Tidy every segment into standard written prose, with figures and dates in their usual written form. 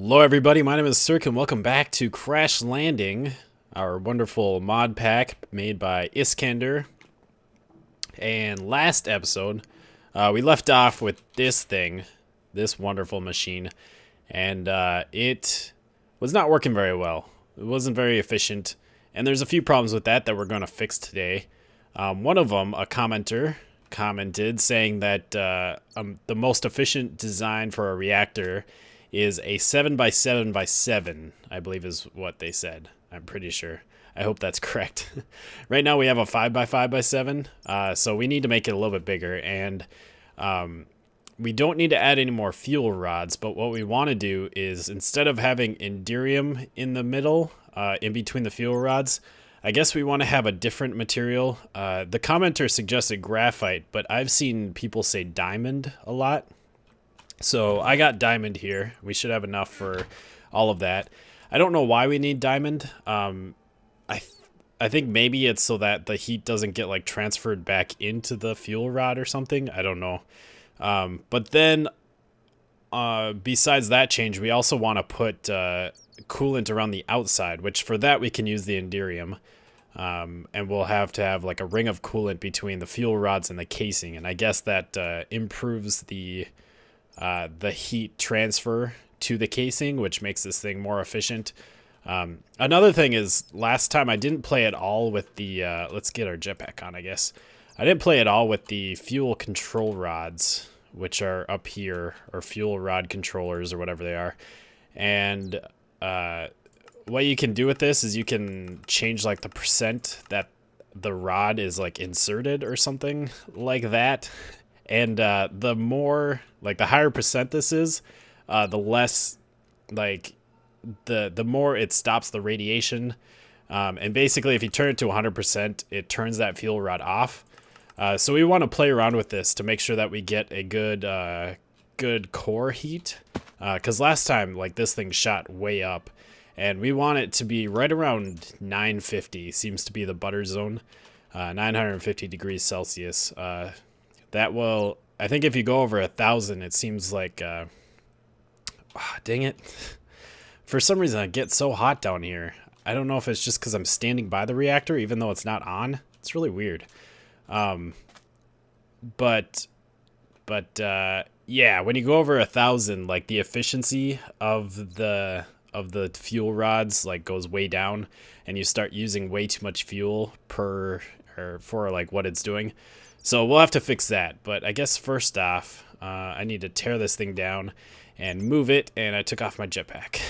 Hello everybody, my name is Sirhc and welcome back to Crash Landing, our wonderful mod pack made by Iskandar. And last episode, we left off with this thing, this wonderful machine, and it was not working very well. It wasn't very efficient, and there's a few problems with that we're going to fix today. One of them, a commenter, commented saying that the most efficient design for a reactor is a 7x7x7, I believe is what they said. I'm pretty sure. I hope that's correct. Right now we have a 5x5x7, so we need to make it a little bit bigger, and we don't need to add any more fuel rods, but what we want to do is, instead of having Enderium in the middle, in between the fuel rods, I guess we want to have a different material. The commenter suggested graphite, but I've seen people say diamond a lot. So I got diamond here. We should have enough for all of that. I don't know why we need diamond. I think maybe it's so that the heat doesn't get like transferred back into the fuel rod or something. I don't know. But then besides that change, we also want to put coolant around the outside, which for that we can use the Enderium. And we'll have to have like a ring of coolant between the fuel rods and the casing. And I guess that improves the heat transfer to the casing, which makes this thing more efficient. Another thing is, last time I didn't play at all with the, let's get our jetpack on, I guess. I didn't play at all with the fuel control rods, which are up here, or fuel rod controllers, or whatever they are. And what you can do with this is you can change like the percent that the rod is like inserted or something like that. And the more, like the higher percent this is, the less, like, the more it stops the radiation. And basically, if you turn it to 100%, it turns that fuel rod off. So we want to play around with this to make sure that we get a good core heat. Because last time, like, this thing shot way up. And we want it to be right around 950, seems to be the butter zone. 950 degrees Celsius. That will, I think if you go over 1,000, it seems like, dang it. For some reason, it gets so hot down here. I don't know if it's just because I'm standing by the reactor, even though it's not on. It's really weird. Yeah, when you go over 1,000, like the efficiency of the fuel rods like goes way down, and you start using way too much fuel for like what it's doing. So we'll have to fix that, but I guess first off, I need to tear this thing down and move it, and I took off my jetpack.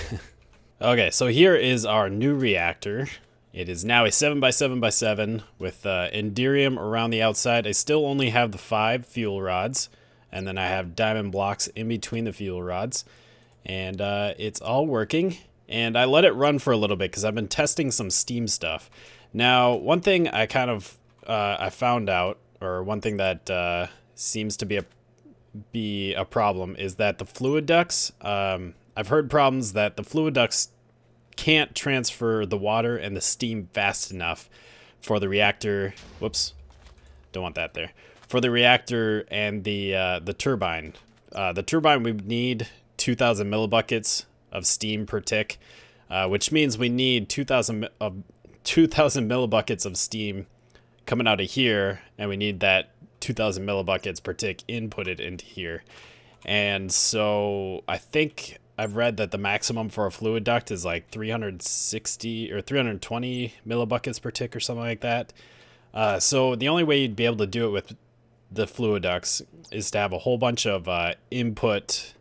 Okay, so here is our new reactor. It is now a 7x7x7 with Enderium around the outside. I still only have the 5 fuel rods, and then I have diamond blocks in between the fuel rods, and it's all working. And I let it run for a little bit because I've been testing some steam stuff. Now, one thing I kind of I found out, or one thing that seems to be a problem, is that the fluid ducts, I've heard problems that the fluid ducts can't transfer the water and the steam fast enough for the reactor. Whoops, don't want that there. For the reactor and the turbine. The turbine, we need 2,000 millibuckets of steam per tick, which means we need 2,000 millibuckets of steam coming out of here, and we need that 2,000 millibuckets per tick inputted into here. And so I think I've read that the maximum for a fluid duct is like 360 or 320 millibuckets per tick or something like that. So the only way you'd be able to do it with the fluid ducts is to have a whole bunch of input,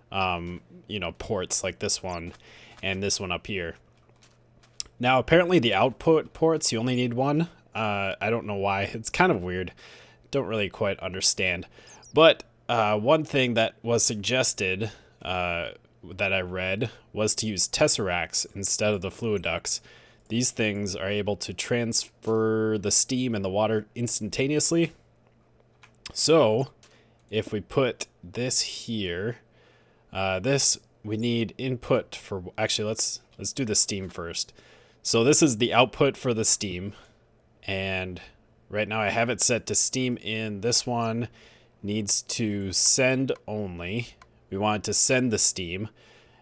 ports like this one and this one up here. Now, apparently the output ports, you only need one. I don't know why. It's kind of weird. Don't really quite understand. But one thing that was suggested that I read was to use tesseracts instead of the fluid ducts. These things are able to transfer the steam and the water instantaneously. So if we put this here, we need input for, actually let's do the steam first. So this is the output for the steam, and right now I have it set to steam in. This one needs to send only. We want it to send the steam,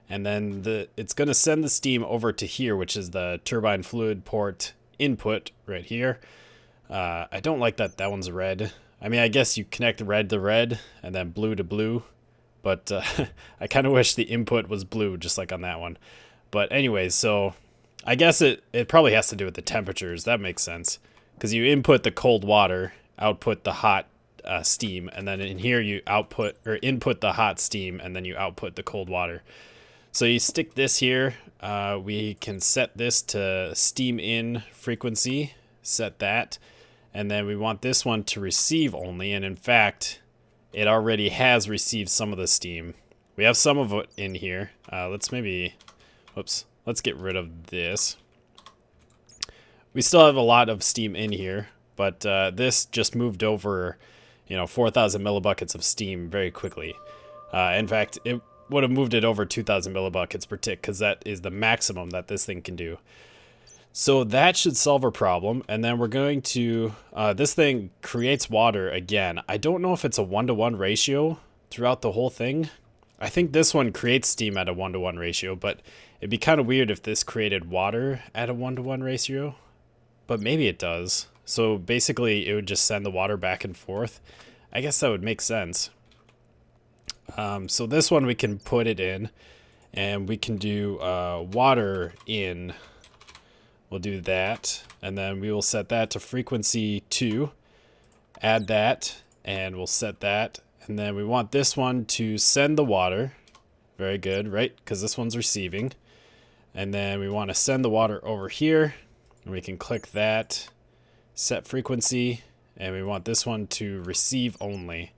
And then it's going to send the steam over to here, which is the turbine fluid port input right here. I don't like that one's red. I mean, I guess you connect red to red and then blue to blue. But I kind of wish the input was blue, just like on that one. But anyways, so I guess it probably has to do with the temperatures. That makes sense. Because you input the cold water, output the hot steam, and then in here you input the hot steam, and then you output the cold water. So you stick this here. We can set this to steam in frequency, set that, and then we want this one to receive only, and in fact, it already has received some of the steam. We have some of it in here. Let's get rid of this. We still have a lot of steam in here, but this just moved over, 4,000 millibuckets of steam very quickly. In fact, it would have moved it over 2,000 millibuckets per tick, because that is the maximum that this thing can do. So that should solve our problem, and then we're going to, this thing creates water again. I don't know if it's a 1-to-1 ratio throughout the whole thing. I think this one creates steam at a 1-to-1 ratio, but it'd be kind of weird if this created water at a 1-to-1 ratio, but maybe it does. So basically it would just send the water back and forth. I guess that would make sense. So this one we can put it in, and we can do water in. We'll do that, and then we will set that to frequency 2. Add that, and we'll set that. And then we want this one to send the water. Very good, right? Because this one's receiving. And then we want to send the water over here. And we can click that, set frequency, and we want this one to receive only.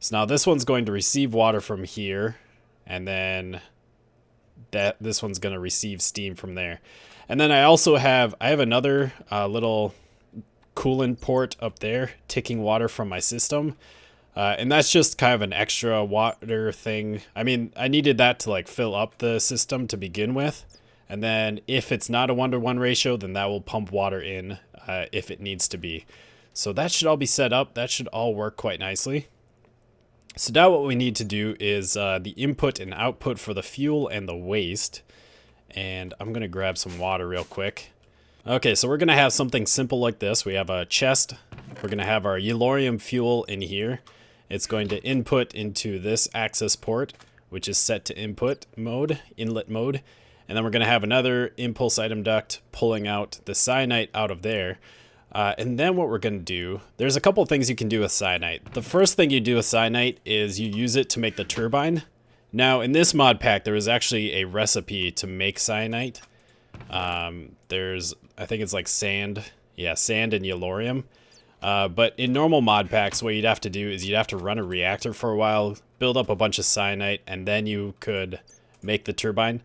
So now this one's going to receive water from here, and then this one's going to receive steam from there. And then I have another little coolant port up there taking water from my system. And that's just kind of an extra water thing. I mean, I needed that to like fill up the system to begin with. And then if it's not a 1-to-1 ratio, then that will pump water in if it needs to be. So that should all be set up. That should all work quite nicely. So now what we need to do is the input and output for the fuel and the waste. And I'm going to grab some water real quick. Okay, so we're going to have something simple like this. We have a chest. We're going to have our Yellorium fuel in here. It's going to input into this access port, which is set to input mode, inlet mode. And then we're going to have another impulse item duct pulling out the cyanite out of there. And then what we're going to do, there's a couple things you can do with cyanite. The first thing you do with cyanite is you use it to make the turbine. Now, in this mod pack, there was actually a recipe to make cyanite. I think it's like sand. Yeah, sand and Yellorium. But in normal mod packs, what you'd have to do is you'd have to run a reactor for a while, build up a bunch of cyanite, and then you could make the turbine.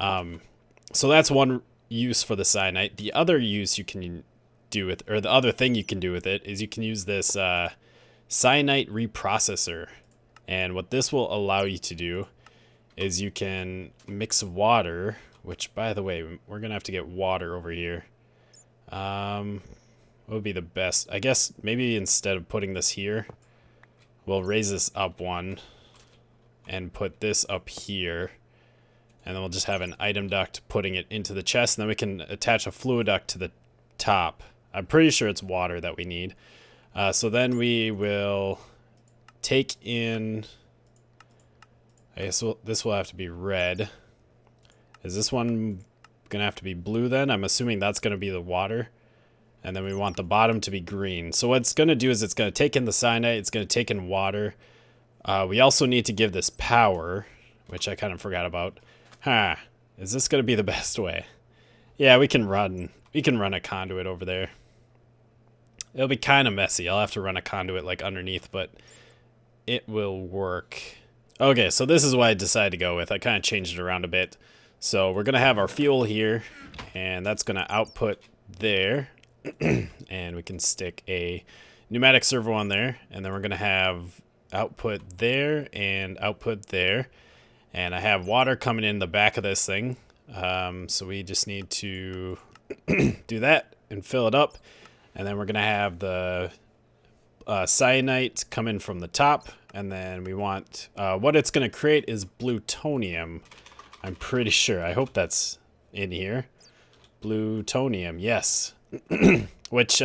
So that's one use for the cyanite. The other use you can do with, or the other thing you can do with it, is you can use this cyanite reprocessor. And what this will allow you to do is you can mix water, which, by the way, we're going to have to get water over here. What would be the best? I guess maybe instead of putting this here, we'll raise this up one and put this up here. And then we'll just have an item duct putting it into the chest. And then we can attach a fluid duct to the top. I'm pretty sure it's water that we need. So then we will take in, I guess this will have to be red. Is this one gonna have to be blue then? I'm assuming that's gonna be the water. And then we want the bottom to be green. So what it's gonna do is it's gonna take in the cyanide, it's gonna take in water. We also need to give this power, which I kind of forgot about. Is this gonna be the best way? Yeah, we can run a conduit over there. It'll be kind of messy. I'll have to run a conduit like underneath, but it will work. Okay, so this is what I decided to go with. I kind of changed it around a bit. So we're going to have our fuel here, and that's going to output there. And we can stick a pneumatic servo on there, and then we're going to have output there and output there. And I have water coming in the back of this thing. So we just need to do that and fill it up. And then we're going to have the cyanite coming from the top. And then we want, what it's going to create is plutonium, I'm pretty sure. I hope that's in here. Plutonium, yes. Which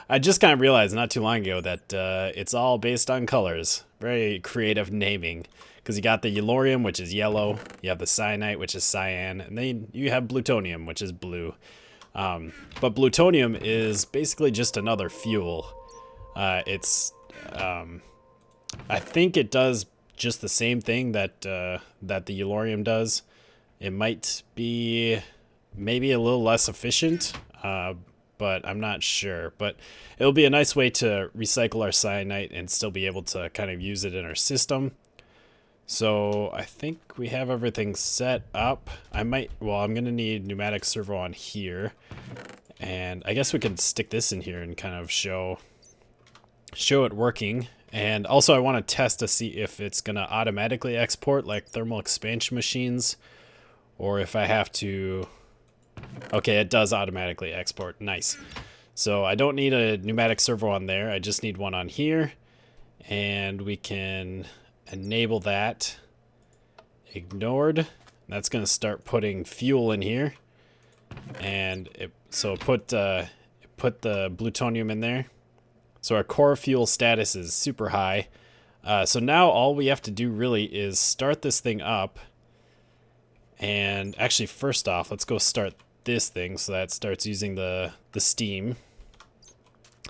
I just kind of realized not too long ago that it's all based on colors. Very creative naming. Because you got the yellorium, which is yellow. You have the cyanite, which is cyan. And then you have plutonium, which is blue. But plutonium is basically just another fuel. I think it does just the same thing that that the yellorium does. It might be maybe a little less efficient, but I'm not sure. But it'll be a nice way to recycle our cyanite and still be able to kind of use it in our system. So I think we have everything set up. I'm gonna need pneumatic servo on here. And I guess we could stick this in here and kind of show it working. And also I want to test to see if it's gonna automatically export like thermal expansion machines, or if I have to. Okay, it does automatically export. Nice. So I don't need a pneumatic servo on there. I just need one on here. And we can enable that. Ignored. That's going to start putting fuel in here. And it put the plutonium in there. So our core fuel status is super high. So now all we have to do really is start this thing up. And actually, first off, let's go start this thing so that starts using the steam.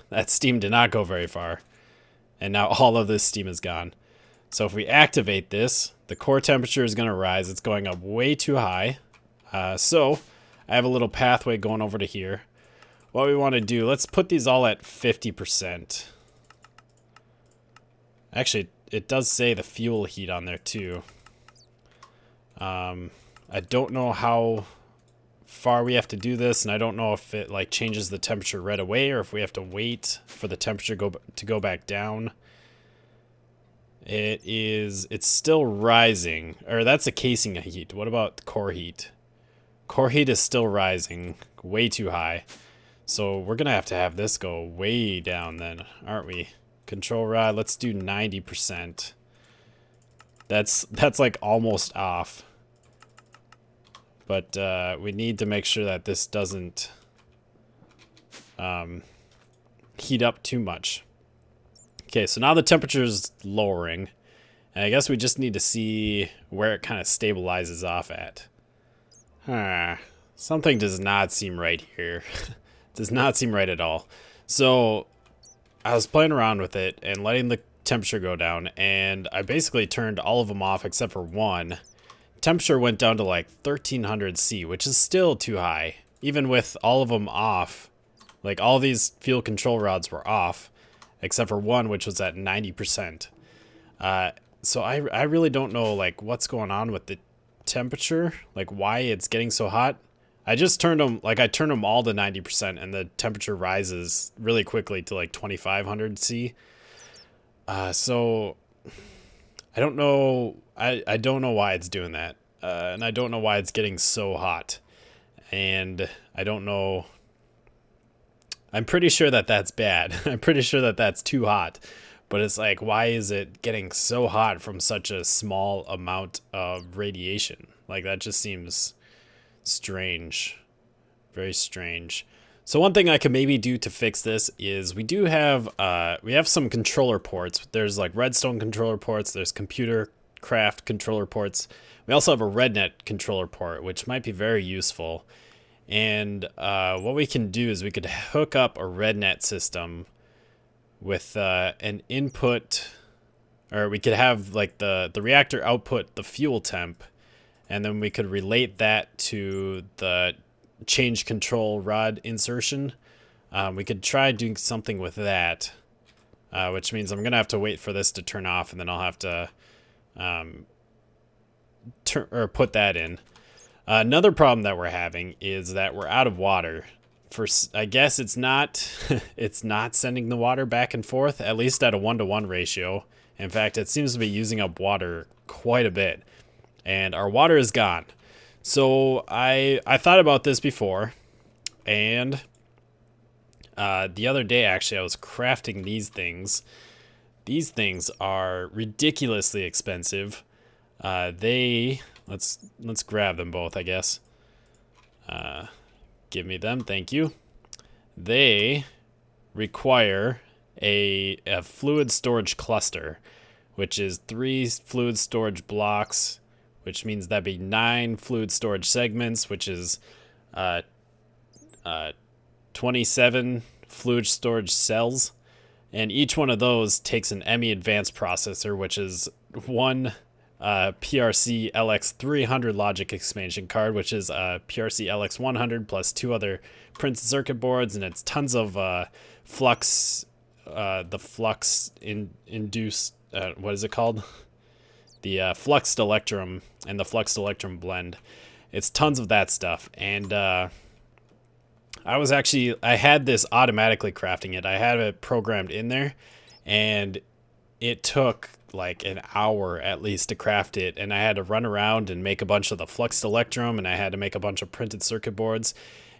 That steam did not go very far. And now all of this steam is gone. So if we activate this, the core temperature is going to rise. It's going up way too high. So I have a little pathway going over to here. What we want to do, let's put these all at 50%. Actually, it does say the fuel heat on there too. I don't know how far we have to do this, and I don't know if it like changes the temperature right away or if we have to wait for the temperature to go back down. It's still rising, or that's a casing heat. What about the core heat? Core heat is still rising, way too high. So we're gonna have to have this go way down then, aren't we? Control rod, let's do 90%. That's like almost off. But we need to make sure that this doesn't heat up too much. Okay, so now the temperature is lowering. And I guess we just need to see where it kind of stabilizes off at. Something does not seem right here. Does not seem right at all. So I was playing around with it and letting the temperature go down. And I basically turned all of them off except for one. Temperature went down to like 1300 C, which is still too high. Even with all of them off, like all these fuel control rods were off, except for one, which was at 90%. So I really don't know like what's going on with the temperature, like why it's getting so hot. I just turned them, like I turned them all to 90% and the temperature rises really quickly to like 2500 C. So I don't know. I don't know why it's doing that. And I don't know why it's getting so hot. And I don't know. I'm pretty sure that that's bad. I'm pretty sure that that's too hot. But it's like, why is it getting so hot from such a small amount of radiation? Like, that just seems strange. Very strange. So one thing I could maybe do to fix this is we have some controller ports. There's like redstone controller ports. There's computer craft controller ports. We also have a RedNet controller port, which might be very useful. And what we can do is we could hook up a RedNet system with an input, or we could have like the reactor output the fuel temp, and then we could relate that to the change control rod insertion. We could try doing something with that, which means I'm going to have to wait for this to turn off, and then I'll have to put that in. Another problem that we're having is that we're out of water. I guess it's not it's not sending the water back and forth, at least at a 1-to-1 ratio. In fact, it seems to be using up water quite a bit, and our water is gone. So I thought about this before, and the other day actually I was crafting these things. These things are ridiculously expensive. Let Let's grab them both, I guess. Give me them, thank you. They require a fluid storage cluster, which is 3 fluid storage blocks, which means that'd be 9 fluid storage segments, which is 27 fluid storage cells. And each one of those takes an ME advanced processor, which is one PRC LX300 logic expansion card, which is a PRC LX100 plus 2 other printed circuit boards, and it's tons of flux, the flux induced, what is it called? The fluxed electrum and the fluxed electrum blend. It's tons of that stuff, and I had this automatically crafting it. I had it programmed in there, and it took like an hour at least to craft it, and I had to run around and make a bunch of the fluxed electrum, and I had to make a bunch of printed circuit boards,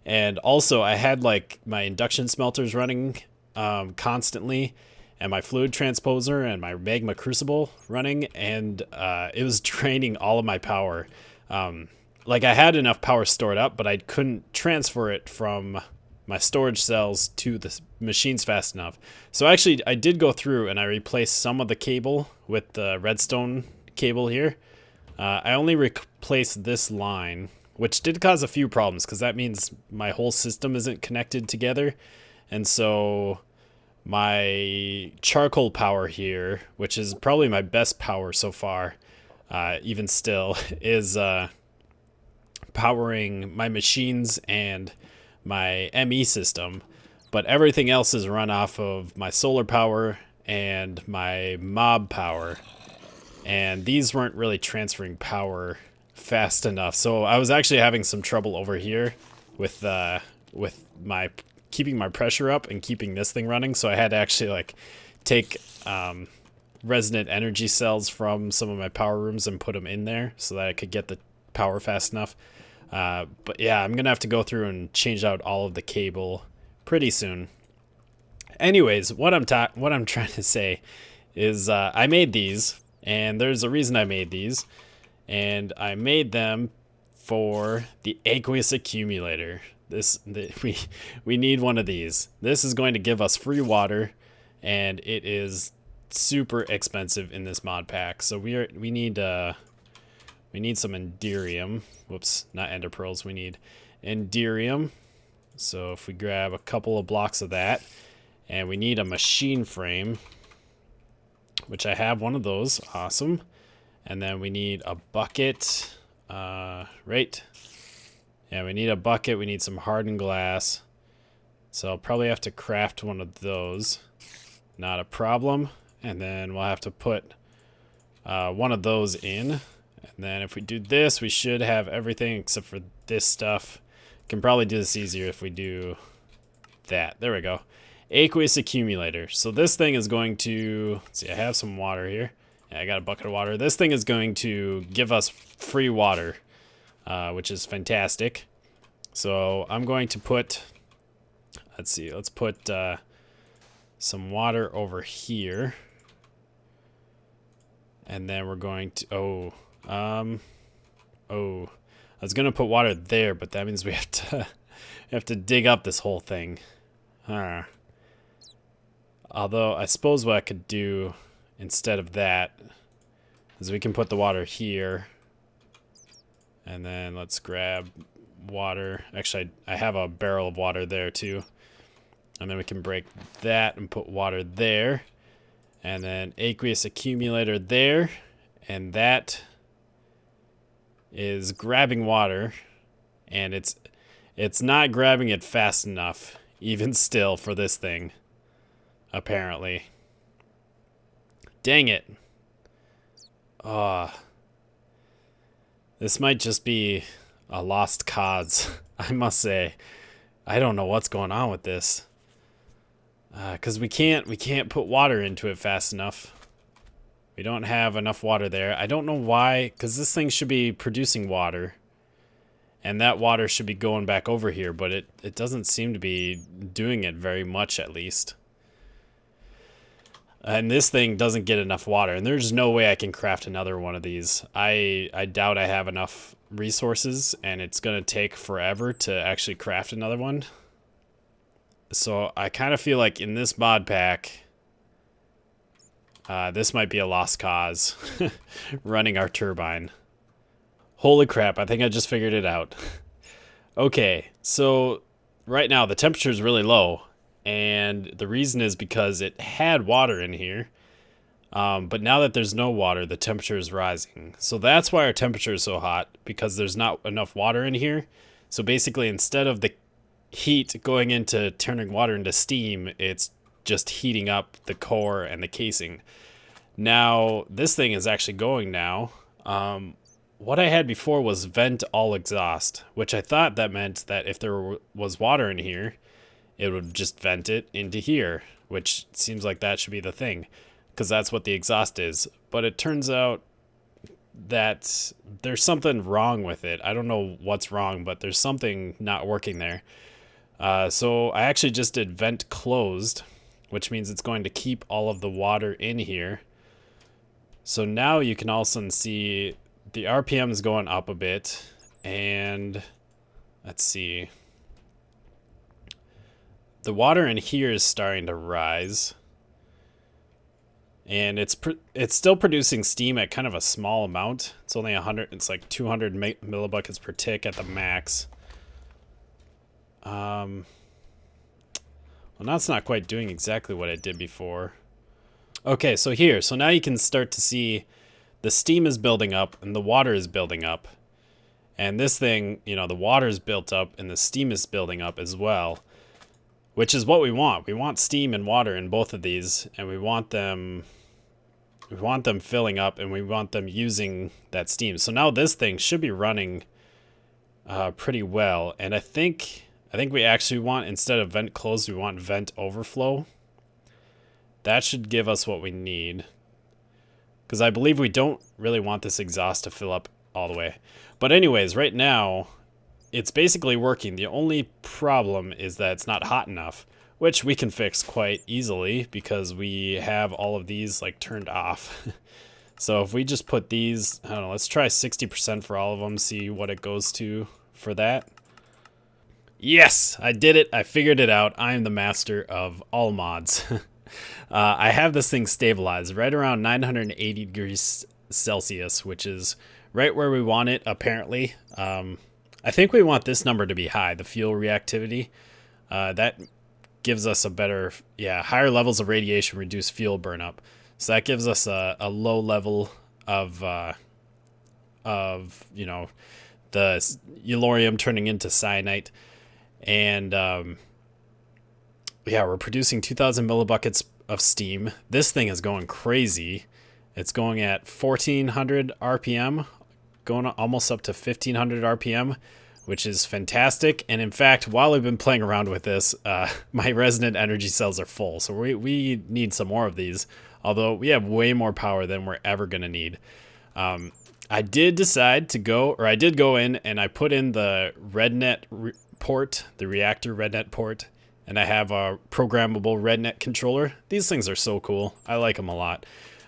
and also I had like my induction smelters running constantly, and my fluid transposer and my magma crucible running, and it was draining all of my power. Like I had enough power stored up, but I couldn't transfer it from my storage cells to the machines fast enough. So actually I did go through and I replaced some of the cable with the redstone cable here. I only replaced this line, which did cause a few problems because that means my whole system isn't connected together. And so my charcoal power here, which is probably my best power so far, even still, is powering my machines and my ME system, but everything else is run off of my solar power and my mob power, and these weren't really transferring power fast enough. So I was actually having some trouble over here with my keeping my pressure up and keeping this thing running. So I had to actually like take resonant energy cells from some of my power rooms and put them in there so that I could get the power fast enough. But yeah, I'm gonna have to go through and change out all of the cable pretty soon. Anyways, what I'm trying to say is I made these, and there's a reason I made these, and I made them for the aqueous accumulator. We need one of these. This is going to give us free water, and it is super expensive in this mod pack. So we need some enderium. Whoops, not ender pearls. We need enderium. So if we grab a couple of blocks of that, and we need a machine frame, which I have one of those. Awesome. And then we need a bucket. Right. Yeah, we need a bucket. We need some hardened glass. So I'll probably have to craft one of those. Not a problem. And then we'll have to put one of those in. And then if we do this, we should have everything except for this stuff. Can probably do this easier if we do that. There we go. Aqueous accumulator. So this thing is going to, let's see, I have some water here. Yeah, I got a bucket of water. This thing is going to give us free water, which is fantastic. So I'm going to put, let's see, let's put some water over here. And then we're going to, I was gonna put water there, but that means we have to dig up this whole thing. Although I suppose what I could do instead of that is we can put the water here, and then let's grab water. Actually, I have a barrel of water there too, and then we can break that and put water there, and then aqueous accumulator there, and that is grabbing water, and it's not grabbing it fast enough even still for this thing, apparently. Dang it. This might just be a lost cause, I must say. I don't know what's going on with this, because we can't put water into it fast enough. We don't have enough water there. I don't know why, because this thing should be producing water, and that water should be going back over here, but it doesn't seem to be doing it very much, at least. And this thing doesn't get enough water, and there's no way I can craft another one of these. I doubt I have enough resources, and it's gonna take forever to actually craft another one. So I kind of feel like in this mod pack, this might be a lost cause, running our turbine. Holy crap, I think I just figured it out. Okay, so right now the temperature is really low, and the reason is because it had water in here, but now that there's no water, the temperature is rising. So that's why our temperature is so hot, because there's not enough water in here. So basically, instead of the heat going into turning water into steam, it's just heating up the core and the casing. Now, this thing is actually going now. What I had before was vent all exhaust, which I thought that meant that if there was water in here, it would just vent it into here, which seems like that should be the thing, because that's what the exhaust is. But it turns out that there's something wrong with it. I don't know what's wrong, but there's something not working there. So I actually just did vent closed, which means it's going to keep all of the water in here. So now you can also see the RPM is going up a bit, and let's see. The water in here is starting to rise, and it's still producing steam at kind of a small amount. It's only 100. It's like 200 millibuckets per tick at the max. Well, now it's not quite doing exactly what it did before. Okay, so now you can start to see the steam is building up and the water is building up. And this thing, the water is built up and the steam is building up as well, which is what we want. We want steam and water in both of these, and we want them filling up, and we want them using that steam. So now this thing should be running pretty well. And I think we actually want, instead of vent closed, we want vent overflow. That should give us what we need, because I believe we don't really want this exhaust to fill up all the way. But anyways, right now, it's basically working. The only problem is that it's not hot enough, which we can fix quite easily because we have all of these like turned off. So if we just put these, I don't know, let's try 60% for all of them, see what it goes to for that. Yes, I did it. I figured it out. I am the master of all mods. I have this thing stabilized right around 980 degrees Celsius, which is right where we want it, apparently. I think we want this number to be high, the fuel reactivity. That gives us a better, higher levels of radiation reduce fuel burnup. So that gives us a low level of the yellorium turning into cyanite. And we're producing 2,000 millibuckets of steam. This thing is going crazy. It's going at 1,400 RPM, going almost up to 1,500 RPM, which is fantastic. And in fact, while I've been playing around with this, my resonant energy cells are full. So we need some more of these, although we have way more power than we're ever going to need. I did decide to go, or I did go in and I put in the RedNet port, the reactor RedNet port, and I have a programmable RedNet controller. These things are so cool. I like them a lot.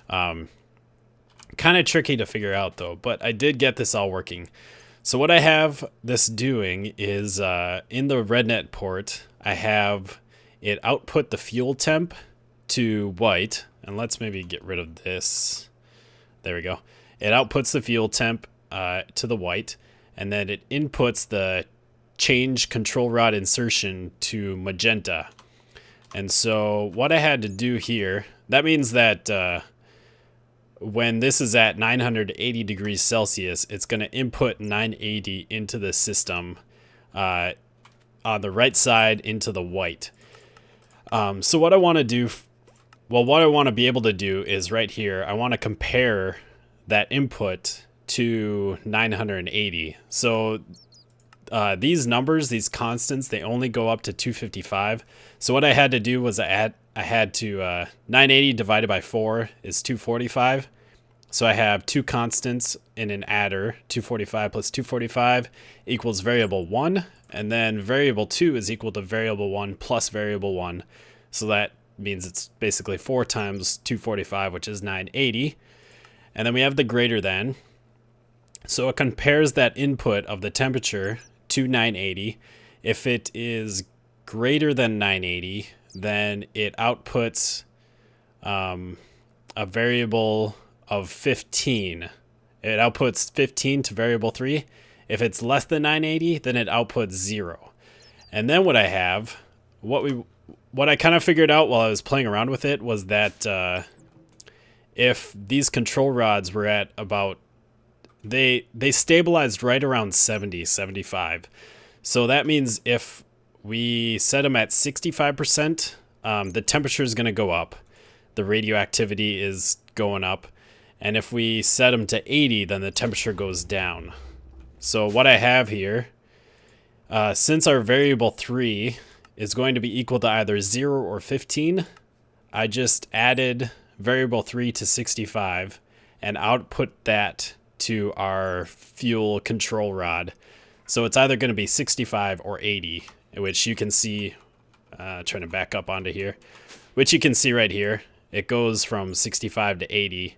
Kind of tricky to figure out though, but I did get this all working. So what I have this doing is in the RedNet port, I have it output the fuel temp to white, and let's maybe get rid of this. There we go. It outputs the fuel temp to the white, and then it inputs the change control rod insertion to magenta. And so what I had to do here, that means that when this is at 980 degrees Celsius, it's going to input 980 into the system on the right side into the white. So what I want to do, what I want to be able to do is right here, I want to compare that input to 980. So these numbers, these constants, they only go up to 255. So what I had to do was I had to 980 divided by 4 is 245. So I have two constants in an adder. 245 plus 245 equals variable 1, and then variable 2 is equal to variable 1 plus variable 1. So that means it's basically 4 times 245, which is 980. And then we have the greater than. So it compares that input of the temperature to 980. If it is greater than 980, then it outputs a variable of 15. It outputs 15 to variable 3. If it's less than 980, then it outputs 0. And then what I have, what I kind of figured out while I was playing around with it was that if these control rods were at about, they stabilized right around 70, 75. So that means if we set them at 65%, the temperature is going to go up. The radioactivity is going up. And if we set them to 80, then the temperature goes down. So what I have here, since our variable 3 is going to be equal to either 0 or 15, I just added variable 3 to 65 and output that to our fuel control rod. So it's either going to be 65 or 80, which you can see, trying to back up onto here, which you can see right here. It goes from 65 to 80,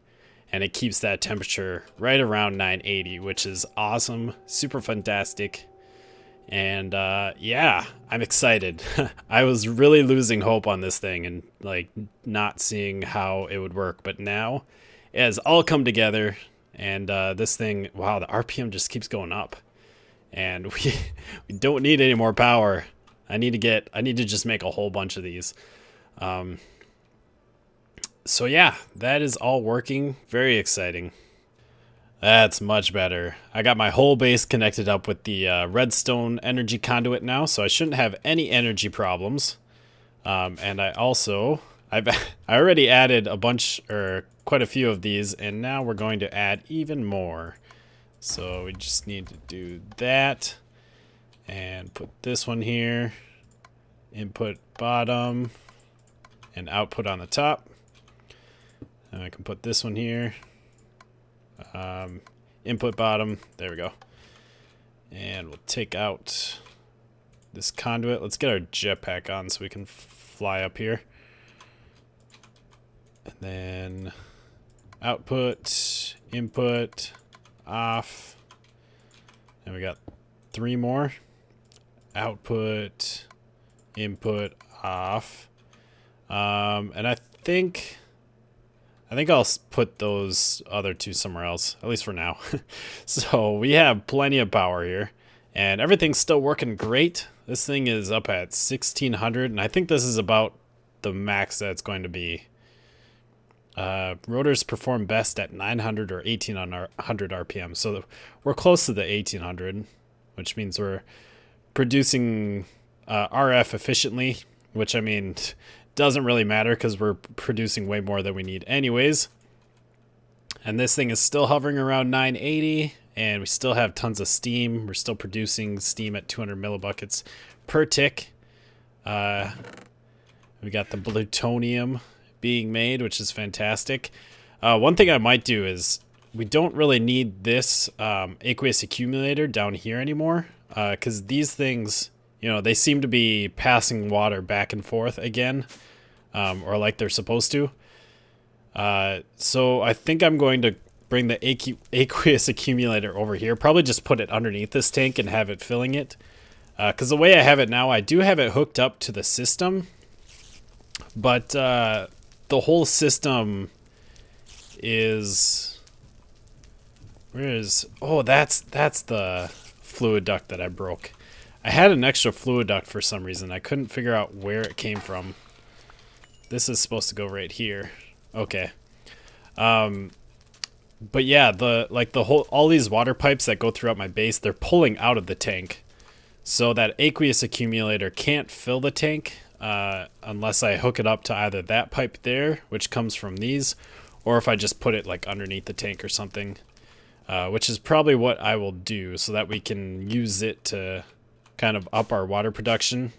and it keeps that temperature right around 980, which is awesome, super fantastic. And yeah, I'm excited. I was really losing hope on this thing and like not seeing how it would work, but now it has all come together. And this thing, wow, the RPM just keeps going up, and we don't need any more power. I need to just make a whole bunch of these. So yeah, that is all working. Very exciting. That's much better. I got my whole base connected up with the redstone energy conduit now, so I shouldn't have any energy problems. And I already added a bunch, or quite a few of these, and now we're going to add even more. So we just need to do that and put this one here, input bottom and output on the top. And I can put this one here, input bottom, there we go. And we'll take out this conduit. Let's get our jetpack on so we can fly up here. And then output, input, off. And we got 3 more. Output, input, off. And I think I'll put those other 2 somewhere else, at least for now. So we have plenty of power here, and everything's still working great. This thing is up at 1600, and I think this is about the max that it's going to be. Rotors perform best at 900 or 1800 RPM, so we're close to the 1800, which means we're producing RF efficiently, which, I mean, doesn't really matter because we're producing way more than we need anyways. And this thing is still hovering around 980, and we still have tons of steam. We're still producing steam at 200 millibuckets per tick. We got the plutonium being made, which is fantastic. One thing I might do is, we don't really need this aqueous accumulator down here anymore, because these things, you know, they seem to be passing water back and forth again, or like they're supposed to. So I think I'm going to bring the aqueous accumulator over here. Probably just put it underneath this tank and have it filling it. Because the way I have it now, I do have it hooked up to the system, but the whole system is... Where is... Oh, that's the fluid duct that I broke. I had an extra fluid duct for some reason. I couldn't figure out where it came from. This is supposed to go right here. Okay. But yeah, all these water pipes that go throughout my base, they're pulling out of the tank. So that aqueous accumulator can't fill the tank unless I hook it up to either that pipe there, which comes from these, or if I just put it like underneath the tank or something, which is probably what I will do so that we can use it to kind of up our water production.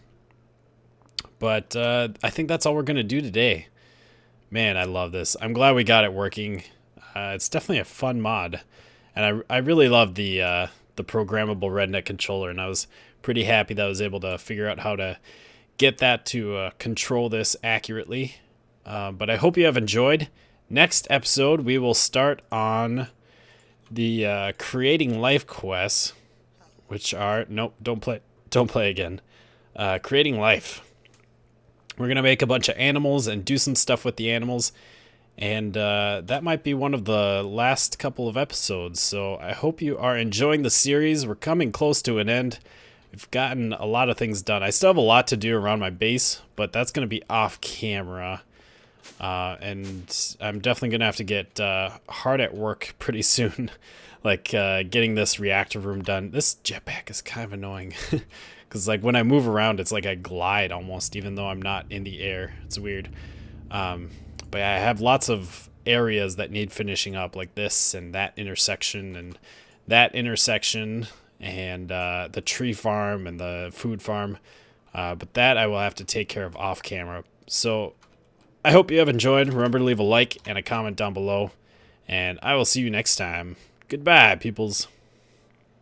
But I think that's all we're going to do today. Man, I love this. I'm glad we got it working. It's definitely a fun mod. And I really love the programmable redneck controller, and I was pretty happy that I was able to figure out how to get that to control this accurately. But I hope you have enjoyed. Next episode, we will start on the creating life quests, which are nope, don't play again. Creating life. We're gonna make a bunch of animals and do some stuff with the animals, and that might be one of the last couple of episodes. So I hope you are enjoying the series. We're coming close to an end. We've gotten a lot of things done. I still have a lot to do around my base, but that's gonna be off camera. And I'm definitely gonna have to get hard at work pretty soon, like getting this reactor room done. This jetpack is kind of annoying, because like when I move around, it's like I glide almost, even though I'm not in the air. It's weird. But I have lots of areas that need finishing up, like this and that intersection and that intersection, and the tree farm and the food farm. But that I will have to take care of off camera. So I hope you have enjoyed. Remember to leave a like and a comment down below, and I will see you next time. Goodbye, peoples.